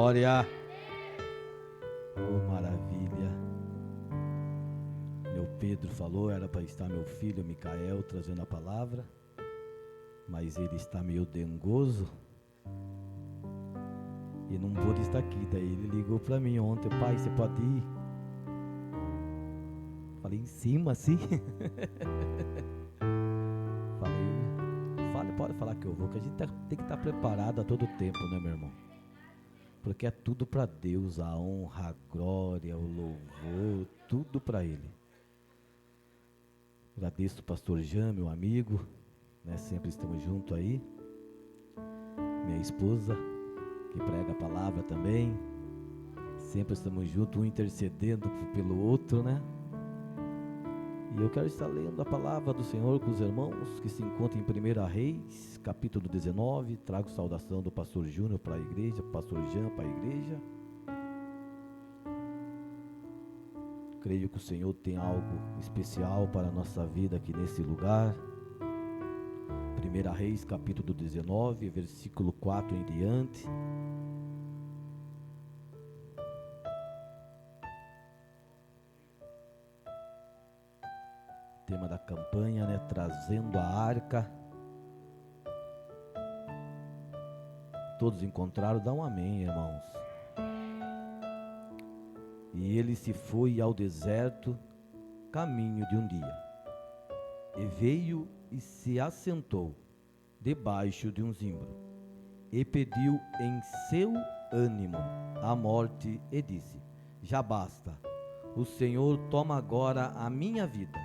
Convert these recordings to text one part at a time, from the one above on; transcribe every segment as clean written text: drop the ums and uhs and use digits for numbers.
glória. Oh, maravilha. Meu Pedro falou, era para estar meu filho Micael trazendo a palavra, mas ele está meio dengoso e não pôde estar aqui. Daí ele ligou para mim ontem: pai, você pode ir? Falei: em cima assim? Pode falar que eu vou, que a gente tem que estar preparado a todo tempo, né, meu irmão? Porque é tudo para Deus, a honra, a glória, o louvor, tudo para Ele. Agradeço o pastor Jean, meu amigo, né, sempre estamos juntos aí. Minha esposa, que prega a palavra também. Sempre estamos juntos, um intercedendo pelo outro, né? E eu quero estar lendo a palavra do Senhor com os irmãos que se encontram em 1 Reis, capítulo 19. Trago saudação do pastor Júnior para a igreja, pastor Jean para a igreja. Creio que o Senhor tem algo especial para a nossa vida aqui nesse lugar. 1 Reis, capítulo 19, versículo 4 em diante. Tema da campanha, né? Trazendo a arca. Todos encontraram? Dá um amém, irmãos. E ele se foi ao deserto, caminho de um dia, e veio e se assentou debaixo de um zimbro, e pediu em seu ânimo a morte, e disse: já basta, o Senhor toma agora a minha vida,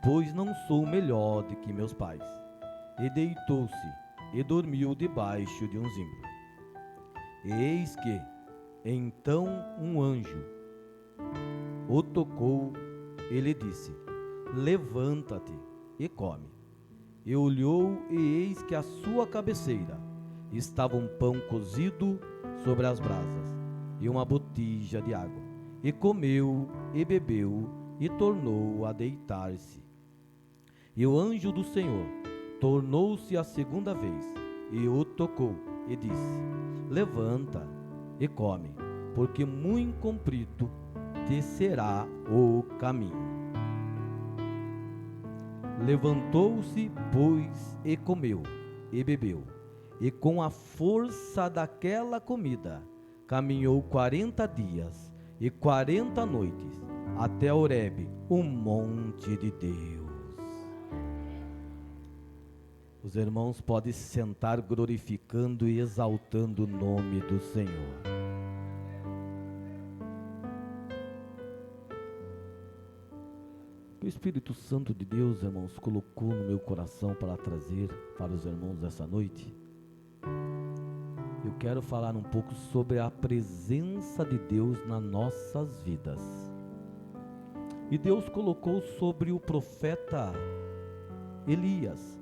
pois não sou melhor do que meus pais. E deitou-se e dormiu debaixo de um zimbro. E eis que, então, um anjo o tocou e lhe disse: levanta-te e come. E olhou, e eis que à sua cabeceira estava um pão cozido sobre as brasas, e uma botija de água. E comeu e bebeu, e tornou a deitar-se. E o anjo do Senhor tornou-se a segunda vez, e o tocou, e disse: levanta e come, porque muito comprido te será o caminho. Levantou-se, pois, e comeu, e bebeu, e com a força daquela comida, caminhou 40 dias e 40 noites, até Horebe, o monte de Deus. Os irmãos podem se sentar glorificando e exaltando o nome do Senhor. O Espírito Santo de Deus, irmãos, colocou no meu coração para trazer para os irmãos essa noite. Eu quero falar um pouco sobre a presença de Deus nas nossas vidas. E Deus colocou sobre o profeta Elias.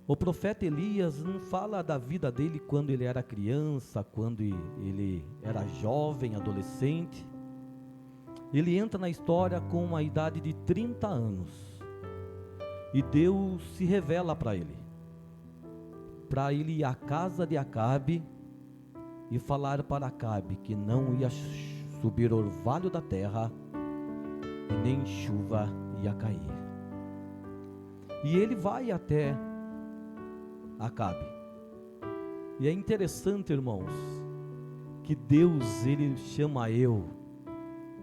O profeta Elias não fala da vida dele quando ele era criança, quando ele era jovem, adolescente. Ele entra na história com uma idade de 30 anos. E Deus se revela para ele ir à casa de Acabe e falar para Acabe que não ia subir orvalho da terra e nem chuva ia cair. E ele vai até Acabe. E é interessante, irmãos, que Deus, ele chama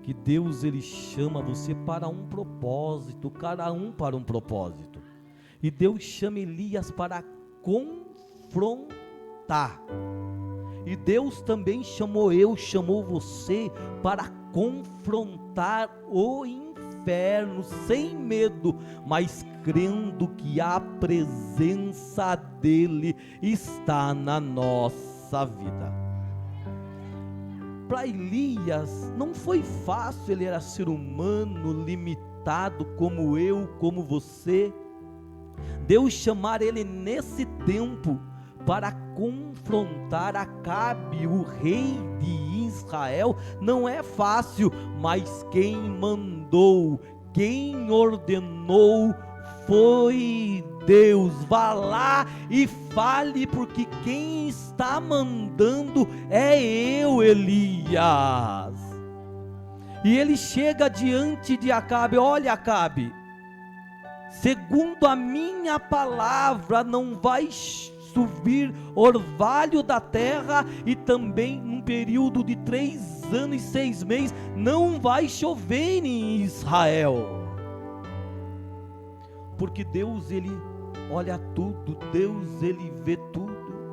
que Deus, ele chama você para um propósito, cada um para um propósito. E Deus chama Elias para confrontar. E Deus também chamou você para confrontar o inferno, sem medo, mas crendo que a presença dele está na nossa vida. Para Elias não foi fácil, ele era ser humano, limitado como eu, como você. Deus chamar ele nesse tempo para confrontar Acabe, o rei de Israel, não é fácil, mas quem mandou, quem ordenou foi Deus, vá lá e fale, porque quem está mandando é eu, Elias. E ele chega diante de Acabe: olha, Acabe, segundo a minha palavra, não vai subir orvalho da terra, e também num período de 3 anos e 6 meses não vai chover em Israel. Porque Deus, ele olha tudo, Deus, ele vê tudo.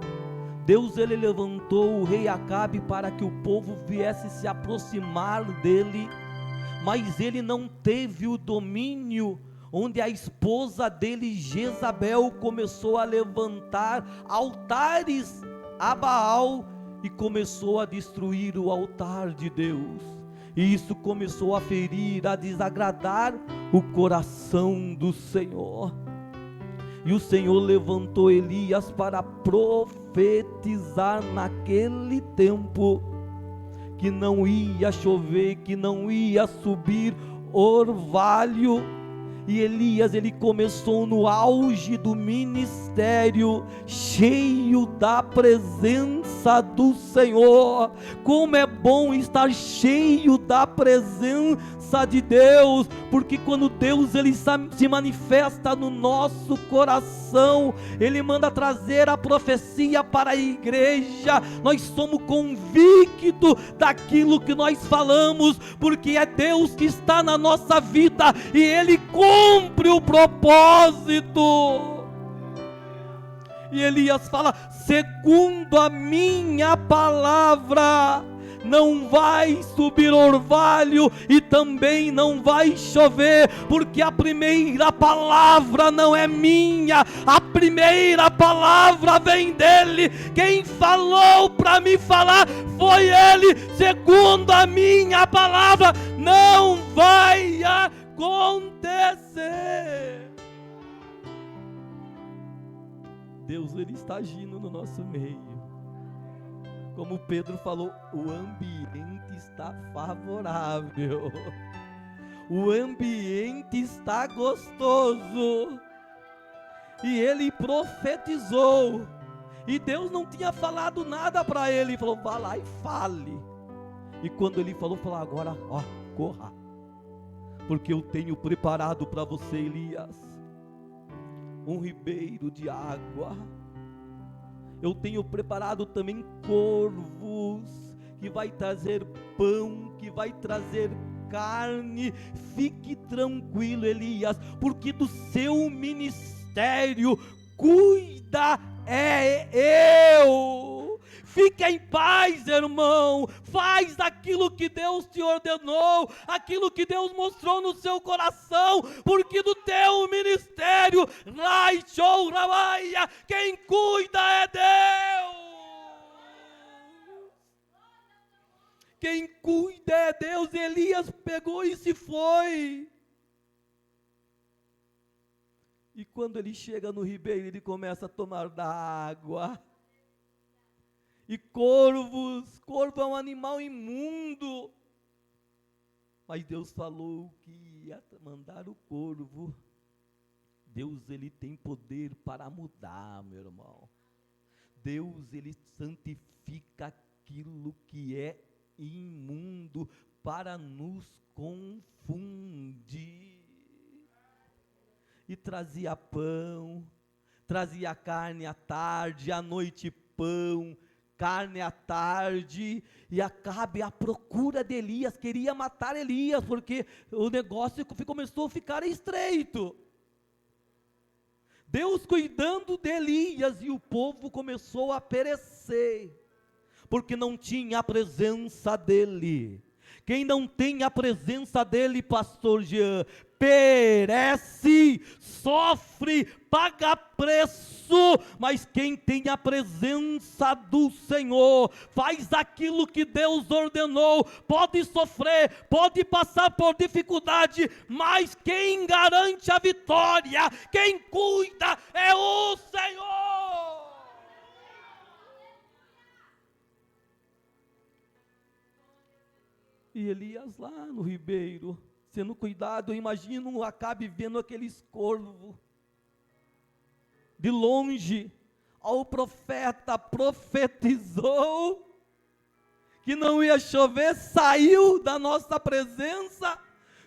Deus, ele levantou o rei Acabe para que o povo viesse se aproximar dele, mas ele não teve o domínio, onde a esposa dele, Jezabel, começou a levantar altares a Baal e começou a destruir o altar de Deus. E isso começou a ferir, a desagradar o coração do Senhor. E o Senhor levantou Elias para profetizar naquele tempo que não ia chover, que não ia subir orvalho. E Elias, ele começou no auge do ministério, cheio da presença do Senhor. Como é bom estar cheio da presença de Deus, porque quando Deus, ele se manifesta no nosso coração, ele manda trazer a profecia para a igreja. Nós somos convictos daquilo que nós falamos, porque é Deus que está na nossa vida e ele cumpre o propósito. E Elias fala: segundo a minha palavra, não vai subir orvalho e também não vai chover, porque a primeira palavra não é minha, a primeira palavra vem dele. Quem falou para me falar foi ele. Segundo a minha palavra, não vai acontecer. Deus, ele está agindo no nosso meio. Como Pedro falou, o ambiente está favorável, o ambiente está gostoso. E ele profetizou, e Deus não tinha falado nada para ele, ele falou: vá lá e fale. E quando ele falou, agora, corra, porque eu tenho preparado para você, Elias, um ribeiro de água. Eu tenho preparado também corvos, que vai trazer pão, que vai trazer carne. Fique tranquilo, Elias, porque do seu ministério cuida eu. Fique em paz, irmão. Faz aquilo que Deus te ordenou, aquilo que Deus mostrou no seu coração, porque do teu ministério, quem cuida é Deus. Quem cuida é Deus. Elias pegou e se foi. E quando ele chega no ribeiro, ele começa a tomar da água. E corvo é um animal imundo. Mas Deus falou que ia mandar o corvo. Deus, ele tem poder para mudar, meu irmão. Deus, ele santifica aquilo que é imundo para nos confundir. E trazia pão, trazia carne à tarde, à noite pão, carne à tarde. E Acabe à procura de Elias, queria matar Elias, porque o negócio começou a ficar estreito. Deus cuidando de Elias, e o povo começou a perecer, porque não tinha a presença dele. Quem não tem a presença dele, pastor Jean, perece, sofre, paga preço. Mas quem tem a presença do Senhor, faz aquilo que Deus ordenou. Pode sofrer, pode passar por dificuldade, mas quem garante a vitória, quem cuida é o Senhor. E Elias lá no ribeiro, sendo cuidado, eu imagino o Acabe vendo aqueles corvos. de longe, o profeta profetizou que não ia chover, saiu da nossa presença.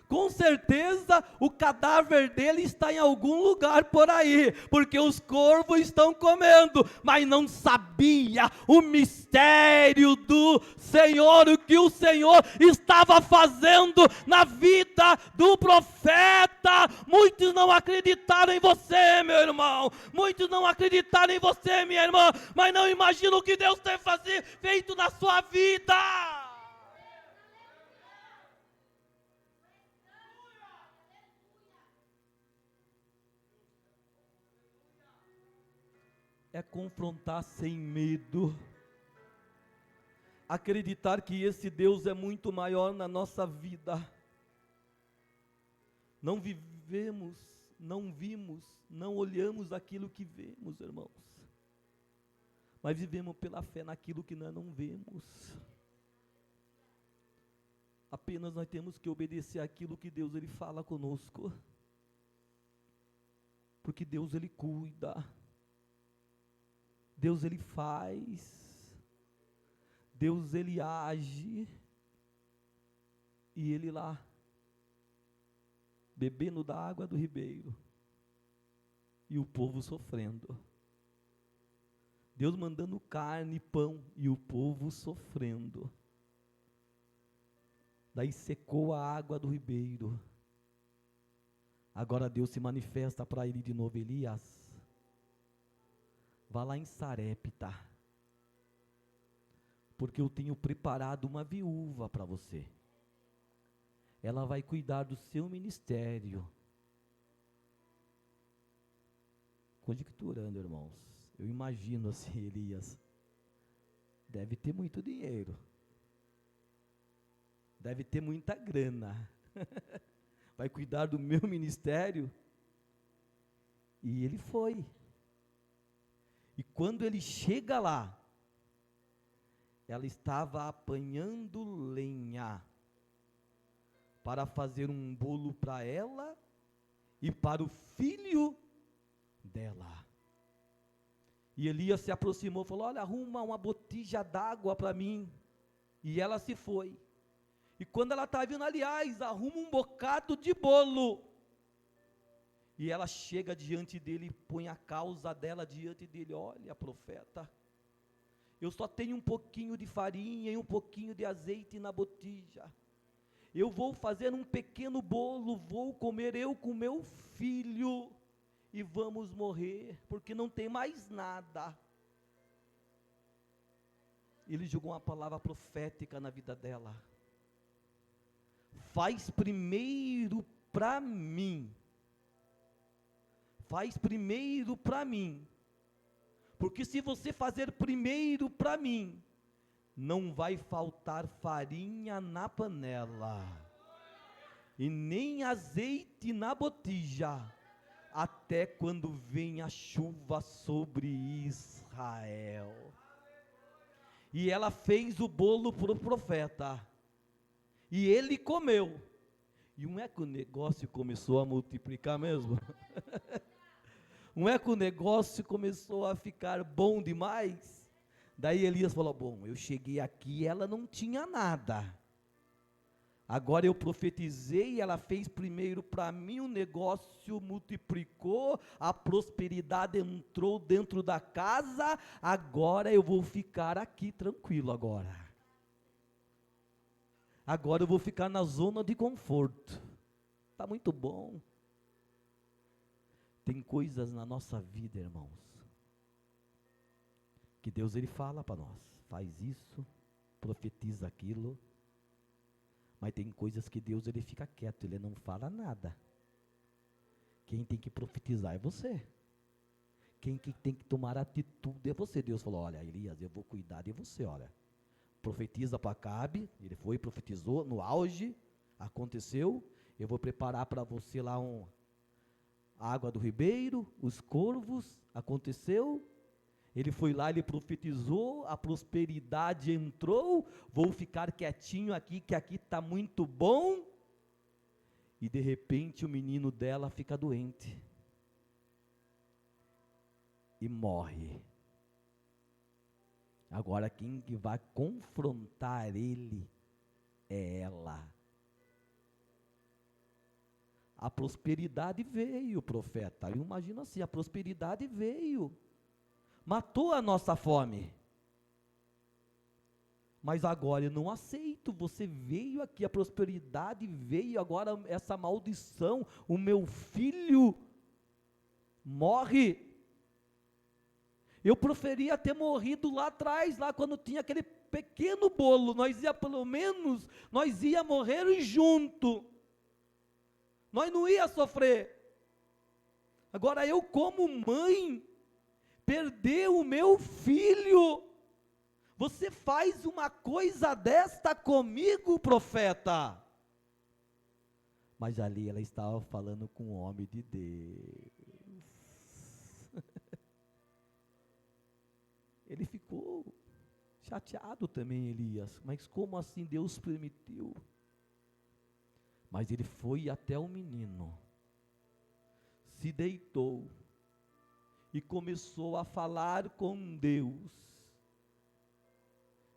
Com certeza o cadáver dele está em algum lugar por aí, porque os corvos estão comendo, mas não sabia o mistério do Senhor, o que o Senhor estava fazendo na vida do profeta. Muitos não acreditaram em você, meu irmão, muitos não acreditaram em você, minha irmã, mas não imaginam o que Deus tem feito na sua vida. É confrontar sem medo, acreditar que esse Deus é muito maior na nossa vida. Não vivemos, não vimos, não olhamos aquilo que vemos, irmãos, mas vivemos pela fé naquilo que nós não vemos. Apenas nós temos que obedecer aquilo que Deus ele fala conosco, porque Deus ele cuida, Deus ele faz, Deus ele age, e ele lá, bebendo da água do ribeiro, e o povo sofrendo, Deus mandando carne e pão, e o povo sofrendo, daí secou a água do ribeiro. Agora Deus se manifesta para ele de novo: Elias, vá lá em Sarepta, porque eu tenho preparado uma viúva para você, ela vai cuidar do seu ministério. Conjecturando, irmãos, eu imagino assim, Elias, deve ter muito dinheiro, deve ter muita grana, vai cuidar do meu ministério. E ele foi. E quando ele chega lá, ela estava apanhando lenha para fazer um bolo para ela e para o filho dela. E Elias se aproximou e falou: olha, arruma uma botija d'água para mim. E ela se foi. E quando ela está vindo, aliás, arruma um bocado de bolo. E ela chega diante dele e põe a causa dela diante dele: olha, profeta, eu só tenho um pouquinho de farinha e um pouquinho de azeite na botija. Eu vou fazer um pequeno bolo, vou comer eu com meu filho e vamos morrer, porque não tem mais nada. Ele jogou uma palavra profética na vida dela: faz primeiro para mim, faz primeiro para mim, porque se você fazer primeiro para mim, não vai faltar farinha na panela, e nem azeite na botija, até quando vem a chuva sobre Israel. E ela fez o bolo para o profeta, e ele comeu, e não é que o negócio começou a multiplicar mesmo? Não é que o negócio começou a ficar bom demais? Daí Elias falou: bom, eu cheguei aqui, ela não tinha nada, agora eu profetizei, ela fez primeiro para mim, o negócio multiplicou, a prosperidade entrou dentro da casa, agora eu vou ficar aqui tranquilo agora eu vou ficar na zona de conforto, está muito bom. Tem coisas na nossa vida, irmãos, que Deus ele fala para nós: faz isso, profetiza aquilo, mas tem coisas que Deus ele fica quieto, ele não fala nada. Quem tem que profetizar é você, quem que tem que tomar atitude é você. Deus falou: olha, Elias, eu vou cuidar de você, olha, profetiza para Acabe. Ele foi, profetizou, no auge, aconteceu. Eu vou preparar para você lá a água do ribeiro, os corvos, aconteceu. Ele foi lá, ele profetizou, a prosperidade entrou, vou ficar quietinho aqui, que aqui está muito bom. E de repente o menino dela fica doente. e morre. Agora quem que vai confrontar ele é ela. A prosperidade veio, profeta. Eu imagino assim, a prosperidade veio. Matou a nossa fome. Mas agora eu não aceito, você veio aqui, a prosperidade veio, agora essa maldição, o meu filho morre. Eu preferia ter morrido lá atrás, lá quando tinha aquele pequeno bolo, nós ia morrer junto, nós não ia sofrer. Agora eu como mãe, perder o meu filho, você faz uma coisa desta comigo, profeta? Mas ali ela estava falando com o homem de Deus. Ele ficou chateado também, Elias. Mas como assim Deus permitiu? Mas ele foi até o menino, se deitou e começou a falar com Deus.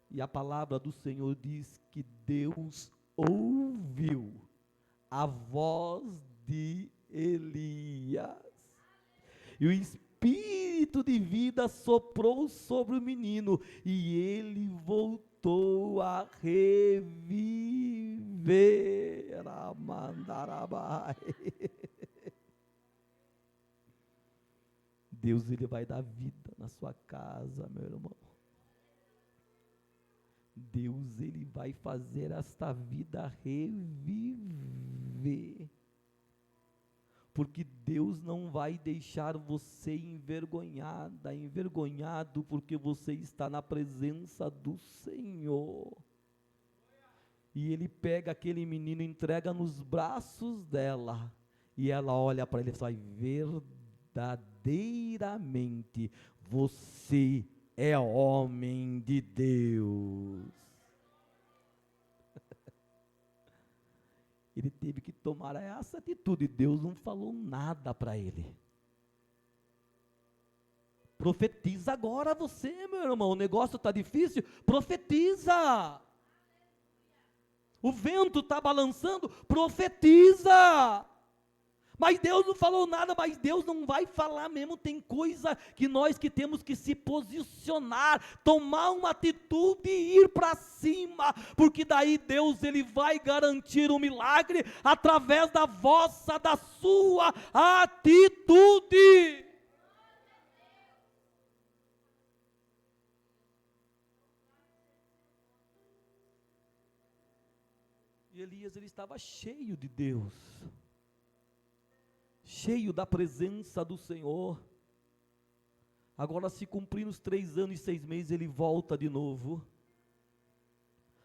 E a palavra do Senhor diz que Deus ouviu a voz de Elias. E o espírito de vida soprou sobre o menino, e ele voltou a reviver. Amandarabai. Deus, ele vai dar vida na sua casa, meu irmão. Deus, ele vai fazer esta vida reviver. Porque Deus não vai deixar você envergonhada, envergonhado, porque você está na presença do Senhor. E ele pega aquele menino, entrega nos braços dela, e ela olha para ele e fala: verdadeiramente você é homem de Deus. Ele teve que tomar essa atitude. Deus não falou nada para ele. Profetiza agora você, meu irmão. O negócio está difícil. Profetiza. O vento está balançando. Profetiza. Mas Deus não falou nada, mas Deus não vai falar mesmo. Tem coisa que nós que temos que se posicionar, tomar uma atitude e ir para cima, porque daí Deus ele vai garantir um milagre através da sua atitude. E Elias ele estava cheio de Deus, cheio da presença do Senhor. Agora, se cumprir os 3 anos e 6 meses, ele volta de novo.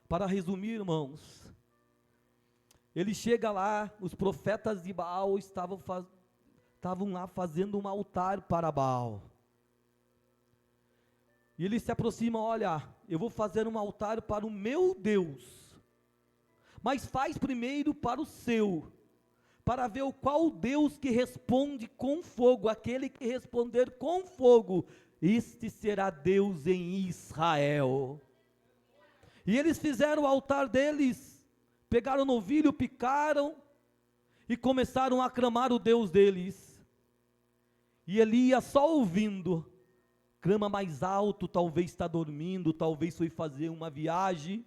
Para resumir, irmãos, ele chega lá, os profetas de Baal estavam lá fazendo um altar para Baal. E ele se aproxima: olha, eu vou fazer um altar para o meu Deus, mas faz primeiro para o seu, para ver o qual Deus que responde com fogo. Aquele que responder com fogo, este será Deus em Israel. E eles fizeram o altar deles, pegaram o novilho, picaram, e começaram a clamar o Deus deles. E Elias só ouvindo, clama mais alto, talvez está dormindo, talvez foi fazer uma viagem.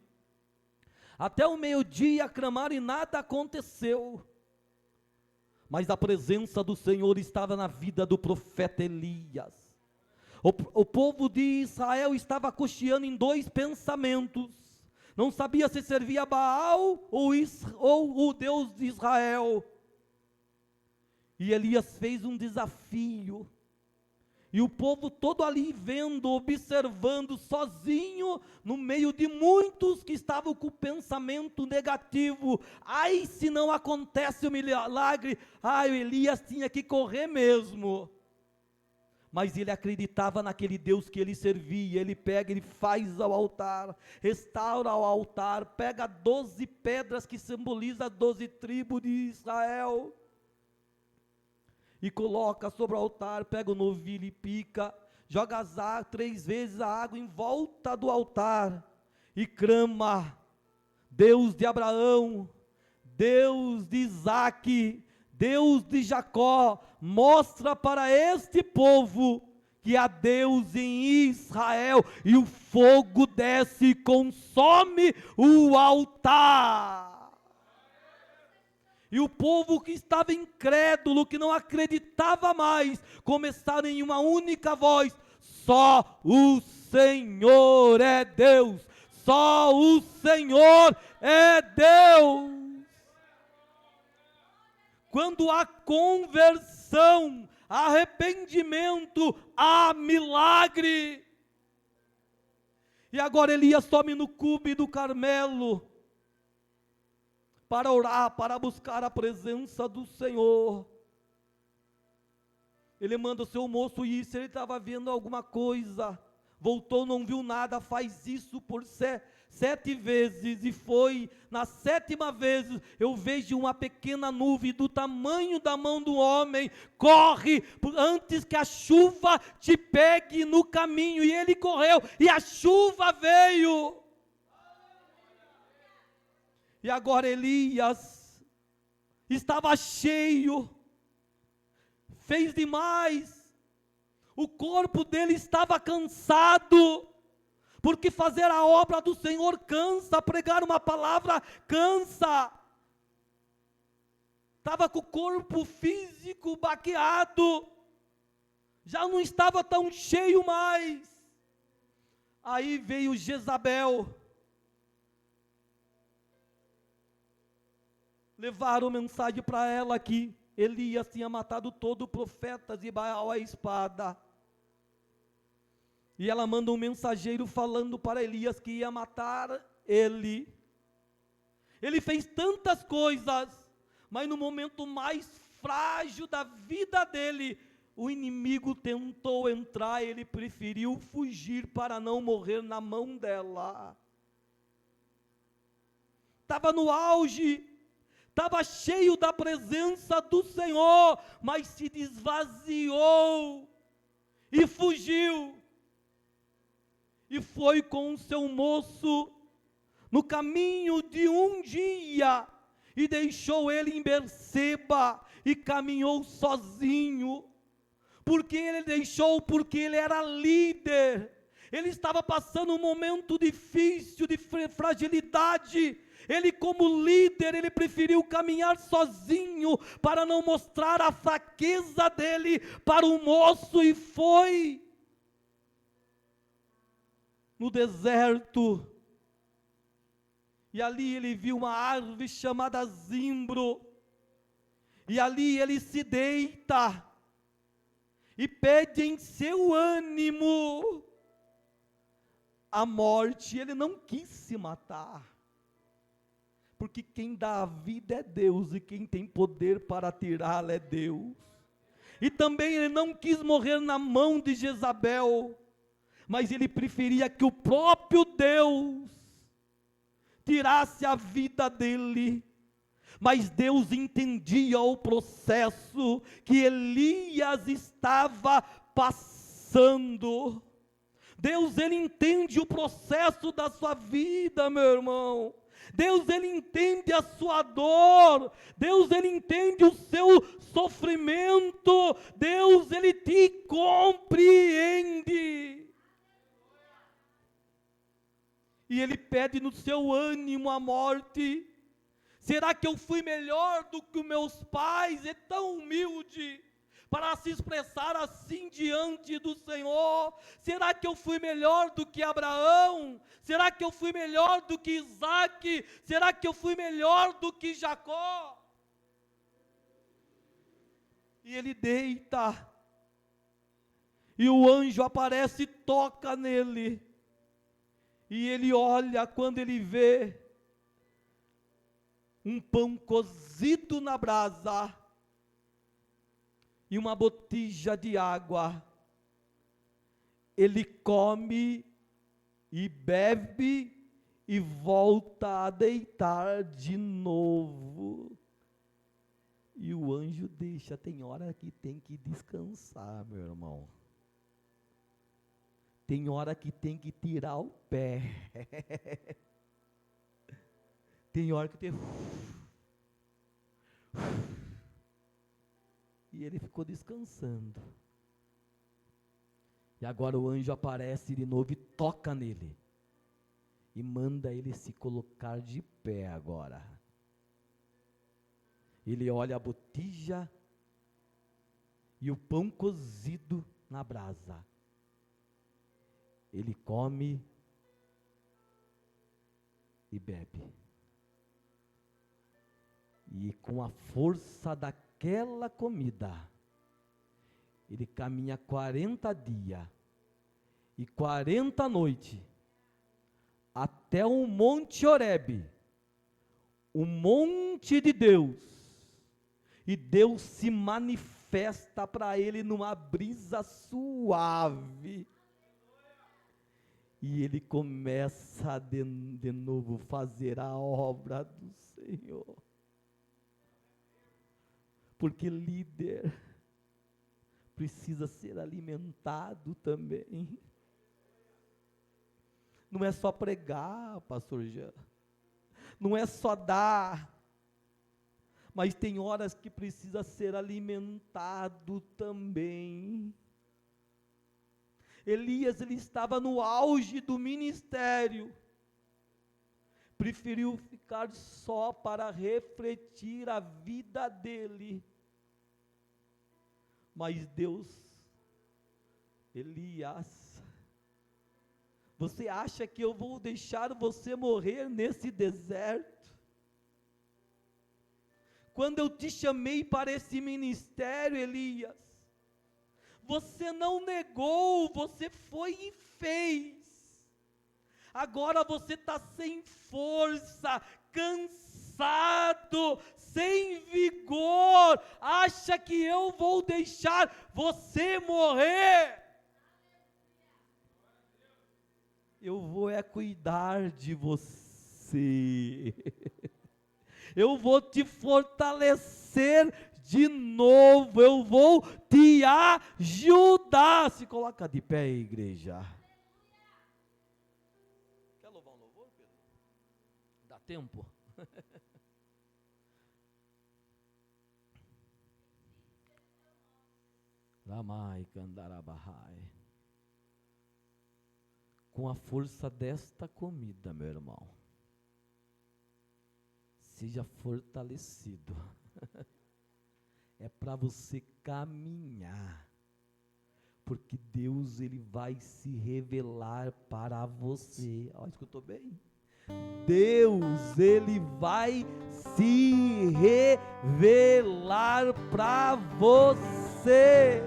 Até o meio-dia clamaram e nada aconteceu. Mas a presença do Senhor estava na vida do profeta Elias. O povo de Israel estava cocheando em 2 pensamentos. Não sabia se servia Baal ou o Deus de Israel. E Elias fez um desafio. E o povo todo ali vendo, observando, sozinho, no meio de muitos que estavam com o pensamento negativo. Ai, se não acontece o milagre, ai, o Elias tinha que correr mesmo. Mas ele acreditava naquele Deus que ele servia. Ele pega, ele faz ao altar, restaura o altar, pega 12 pedras que simbolizam as 12 tribos de Israel, e coloca sobre o altar, pega o novilho e pica, joga 3 vezes a água em volta do altar e clama: Deus de Abraão, Deus de Isaque, Deus de Jacó, mostra para este povo que há Deus em Israel, e o fogo desce e consome o altar. E o povo que estava incrédulo, que não acreditava mais, começaram em uma única voz: só o Senhor é Deus, só o Senhor é Deus. Quando há conversão, arrependimento, há milagre. E agora Elias sobe no cume do Carmelo, para orar, para buscar a presença do Senhor. Ele manda o seu moço ir, se ele estava vendo alguma coisa, voltou, não viu nada, faz isso por 7 vezes, e foi na 7ª vez, eu vejo uma pequena nuvem do tamanho da mão do homem, corre, antes que a chuva te pegue no caminho, e ele correu, e a chuva veio. E agora Elias estava cheio, fez demais, o corpo dele estava cansado, porque fazer a obra do Senhor cansa, pregar uma palavra cansa, estava com o corpo físico baqueado, já não estava tão cheio mais. Aí veio Jezabel, levaram mensagem para ela que Elias tinha matado todos os profetas de Baal à espada. E ela manda um mensageiro falando para Elias que ia matar ele. Ele fez tantas coisas, mas no momento mais frágil da vida dele, o inimigo tentou entrar, ele preferiu fugir para não morrer na mão dela. Estava no auge, estava cheio da presença do Senhor, mas se esvaziou e fugiu. E foi com o seu moço no caminho de um dia, e deixou ele em Berseba, e caminhou sozinho. Porque ele era líder, ele estava passando um momento difícil, de fragilidade. Ele, como líder, ele preferiu caminhar sozinho, para não mostrar a fraqueza dele para o moço, e foi no deserto, e ali ele viu uma árvore chamada zimbro, e ali ele se deita, e pede em seu ânimo a morte. Ele não quis se matar, porque quem dá a vida é Deus, e quem tem poder para tirá-la é Deus. E também ele não quis morrer na mão de Jezabel, mas ele preferia que o próprio Deus tirasse a vida dele. Mas Deus entendia o processo que Elias estava passando. Deus, ele entende o processo da sua vida, meu irmão. Deus, ele entende a sua dor. Deus, ele entende o seu sofrimento. Deus, ele te compreende. E ele pede no seu ânimo a morte. Será que eu fui melhor do que os meus pais? É tão humilde para se expressar assim diante do Senhor. Será que eu fui melhor do que Abraão? Será que eu fui melhor do que Isaque? Será que eu fui melhor do que Jacó? E ele deita, e o anjo aparece e toca nele, e ele olha, quando ele vê um pão cozido na brasa, e uma botija de água, ele come e bebe, e volta a deitar de novo. E o anjo deixa, tem hora que tem que descansar, meu irmão. Tem hora que tem que tirar o pé. Tem hora que tem. E ele ficou descansando. E agora o anjo aparece de novo e toca nele. E manda ele se colocar de pé agora. Ele olha a botija e o pão cozido na brasa. Ele come e bebe. E com a força daquela comida, ele caminha 40 dias e 40 noites até o Monte Horebe, o monte de Deus. E Deus se manifesta para ele numa brisa suave. E ele começa de novo fazer a obra do Senhor. Porque líder precisa ser alimentado também. Não é só pregar, pastor Jean. Não é só dar. Mas tem horas que precisa ser alimentado também. Elias, ele estava no auge do ministério. Preferiu ficar só para refletir a vida dele. Mas Deus, Elias, você acha que eu vou deixar você morrer nesse deserto? Quando eu te chamei para esse ministério, Elias, você não negou, você foi e fez. Agora você está sem força, cansado, sem vigor, acha que eu vou deixar você morrer? Eu vou cuidar de você. Eu vou te fortalecer de novo, eu vou te ajudar. Se coloca de pé, igreja. Quer louvar um louvor, Pedro? Dá tempo? Ramai Kandarabahai. Com a força desta comida, meu irmão, seja fortalecido. É para você caminhar, porque Deus, ele vai se revelar para você. Ó, escutou bem? Deus, ele vai se revelar para você.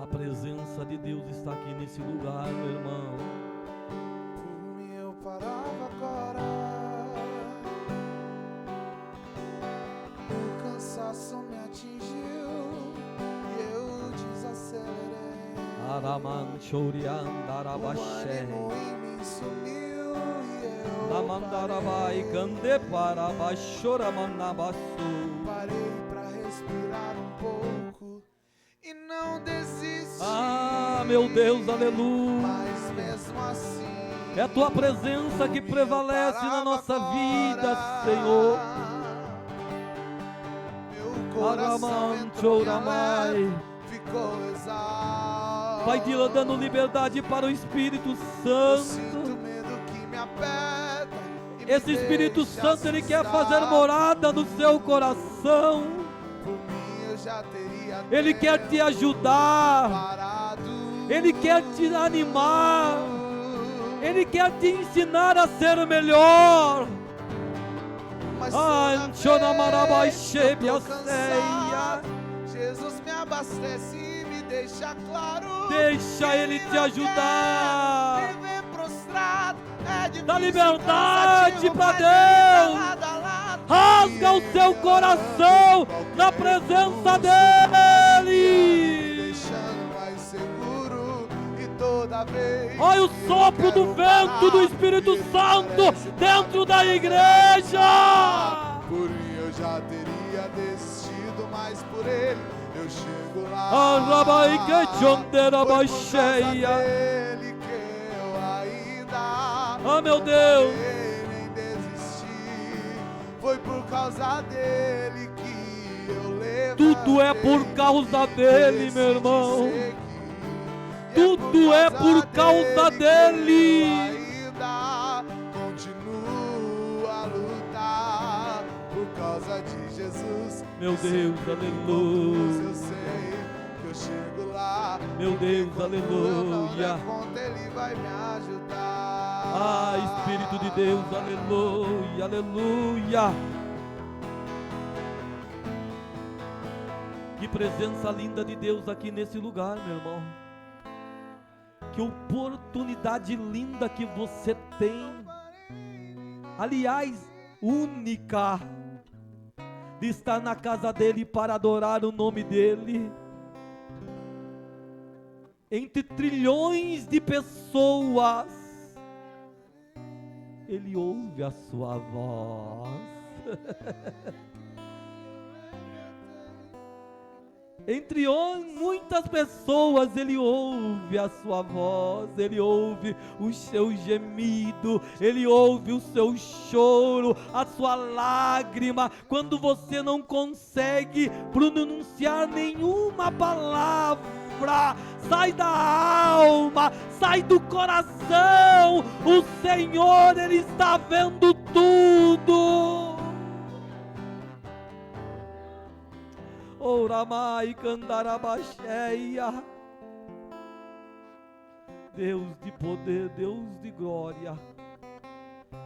A presença de Deus está aqui nesse lugar, meu irmão. Por mim eu parava agora, o cansaço me atingiu e eu desacelerei. Araman Chorian O Darabaxé, ânimo em mim sumiu e eu Lamandarabai Kande Parabaxoramanabasu. parei pra respirar um pouco e não desisti. Ah, meu Deus, aleluia. Mas mesmo assim, É a tua presença que prevalece na nossa vida, Senhor. meu coração Araman entrou em Choramai. alerta, ficou exausto. Vai dando liberdade para o Espírito Eu sinto Santo. medo que me aperta e me Esse Espírito deixa Santo, ele quer assustado. fazer morada no seu coração. Por mim eu já teria Ele quer te tempo ajudar. parado. Ele quer te animar. Ele quer te ensinar a ser melhor. Mas toda vez que eu tô cansado, Jesus me abastece e me deixa claro. Deixa Ele te ajudar. Viver prostrado Dá liberdade para Deus. Rasga o seu coração na presença dEle. Olha o sopro do vento do Espírito Santo dentro da igreja. Por mim eu já teria desistido, mas por ele eu chego lá. Foi por causa dele que eu ainda meu Deus, nem desisti. Foi por causa dele que eu levantei. tudo é por causa dele, meu irmão. Tudo é por causa dele. Ainda continuo a lutar por causa de Jesus. Meu Deus, aleluia. Eu sei que eu chego lá. Meu Deus, aleluia. Ele vai me ajudar. Ah, Espírito de Deus, aleluia, aleluia. Que presença linda de Deus aqui nesse lugar, meu irmão. Que oportunidade linda que você tem, aliás, única, de estar na casa dele para adorar o nome dele. Entre trilhões de pessoas, ele ouve a sua voz. Entre muitas pessoas, ele ouve a sua voz, ele ouve o seu gemido, ele ouve o seu choro, a sua lágrima, quando você não consegue pronunciar nenhuma palavra, sai da alma, sai do coração, o Senhor, ele está vendo tudo. Oramai candarabaxeia. Deus de poder, Deus de glória,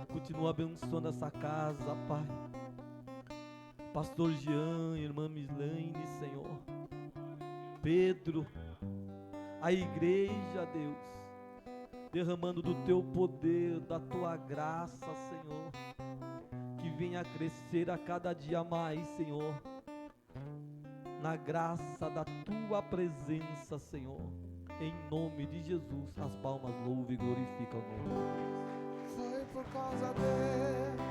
continua abençoando essa casa, Pai. Pastor Jean, irmã Mislaine, Senhor, Pedro, a igreja, Deus, derramando do teu poder, da tua graça, Senhor, que venha crescer a cada dia mais, Senhor, na graça da tua presença, Senhor, em nome de Jesus. As palmas louvam e glorificam o nome. Foi por causa dele.